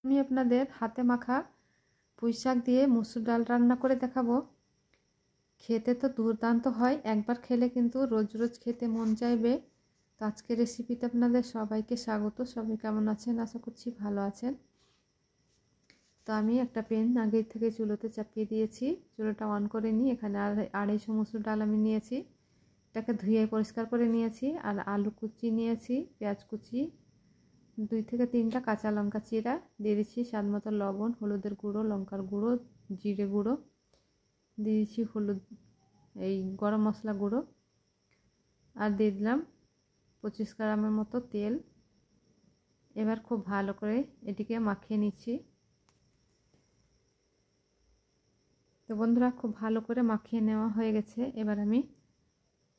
আমি আপনাদের হাতে মাখা পুঁইশাক দিয়ে মুসুর ডাল রান্না করে দেখাবো। খেতে তো দুর্দান্ত হয়, একবার খেলে কিন্তু রোজ রোজ খেতে মন চাইবে। তো আজকের রেসিপিতে আপনাদের সবাইকে স্বাগত। সবাই কেমন আছেন? আশা করছি ভালো আছেন। তো আমি একটা প্যান আগে থেকে চুলোতে চাপিয়ে দিয়েছি, চুলোটা অন করে নিয়ে এখানে 250 মুসুর ডাল আমি নিয়েছি, এটাকে ধুয়ে পরিষ্কার করে নিয়েছি। আর আলু কুচি নিয়েছি, পেঁয়াজ কুচি, 2 থেকে 3টা কাঁচা লঙ্কা চিরা দিয়ে দিচ্ছি, স্বাদ মতো লবণ, হলুদের গুঁড়ো, লঙ্কার গুঁড়ো, জিরে গুঁড়ো দিয়ে দিচ্ছি, হলুদ এই গরম মশলা গুঁড়ো, আর দিয়ে দিলাম 25 গ্রামের মতো তেল। এবার খুব ভালো করে এটিকে মাখিয়ে নিচ্ছি। তো বন্ধুরা, খুব ভালো করে মাখিয়ে নেওয়া হয়ে গেছে। এবার আমি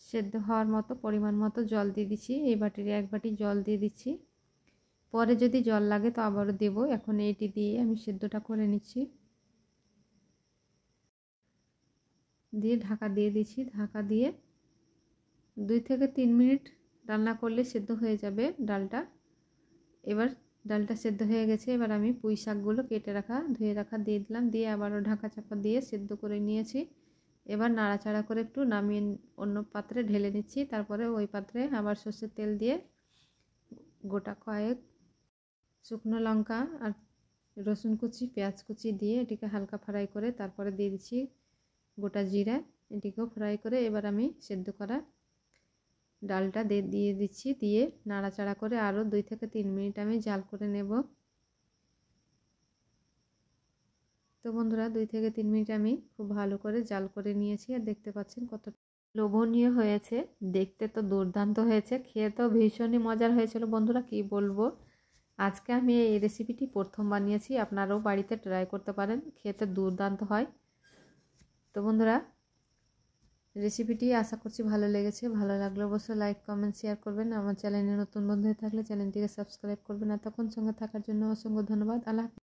সেদ্ধ হওয়ার মতো পরিমাণ মতো জল দিয়ে দিচ্ছি, এই বাটির 1 বাটি জল দিয়ে দিচ্ছি। পরে যদি জল লাগে তো আবারও দেব। এখন এটি দিয়ে আমি সেদ্ধটা করে নিচ্ছি। দিয়ে ঢাকা দিয়ে দিচ্ছি, ঢাকা দিয়ে 2 থেকে 3 মিনিট রান্না করলে সেদ্ধ হয়ে যাবে ডালটা। এবার ডালটা সেদ্ধ হয়ে গেছে, এবার আমি পুঁই শাকগুলো কেটে রাখা ধুয়ে রাখা দিয়ে দিলাম, দিয়ে আবারও ঢাকা চাপা দিয়ে সেদ্ধ করে নিয়েছি। এবার নাড়াচাড়া করে একটু নামিয়ে অন্য পাত্রে ঢেলে নিচ্ছি। তারপরে ওই পাত্রে আবার সর্ষের তেল দিয়ে গোটা কয়েক শুকনো লঙ্কা আর রসুন কুচি, পেঁয়াজ কুচি দিয়ে এটিকে হালকা ফ্রাই করে তারপরে দিয়ে দিচ্ছি গোটা জিরা, এটিকেও ফ্রাই করে এবার আমি সেদ্ধ করা ডালটা দিয়ে দিচ্ছি, দিয়ে নাড়াচাড়া করে আরও 2 থেকে 3 মিনিট আমি জাল করে নেব। তো বন্ধুরা, 2 থেকে 3 মিনিট আমি খুব ভালো করে জাল করে নিয়েছি, আর দেখতে পাচ্ছেন কত লোভনীয় হয়েছে। দেখতে তো দুর্দান্ত হয়েছে, খেয়ে তো ভীষণই মজার হয়েছিল বন্ধুরা, কি বলবো। আজকে আমি এই রেসিপিটি প্রথম বানিয়েছি, আপনারাও বাড়িতে ট্রাই করতে পারেন, খেতে দুর্দান্ত হয়। তো বন্ধুরা, রেসিপিটি আশা করছি ভালো লেগেছে। ভালো লাগলে অবশ্যই লাইক, কমেন্ট, শেয়ার করবেন। আমার চ্যানেলে নতুন বন্ধু হয়ে থাকলে চ্যানেলটিকে সাবস্ক্রাইব করবেন। এতক্ষণ সঙ্গে থাকার জন্য অসংখ্য ধন্যবাদ। আল্লাহ।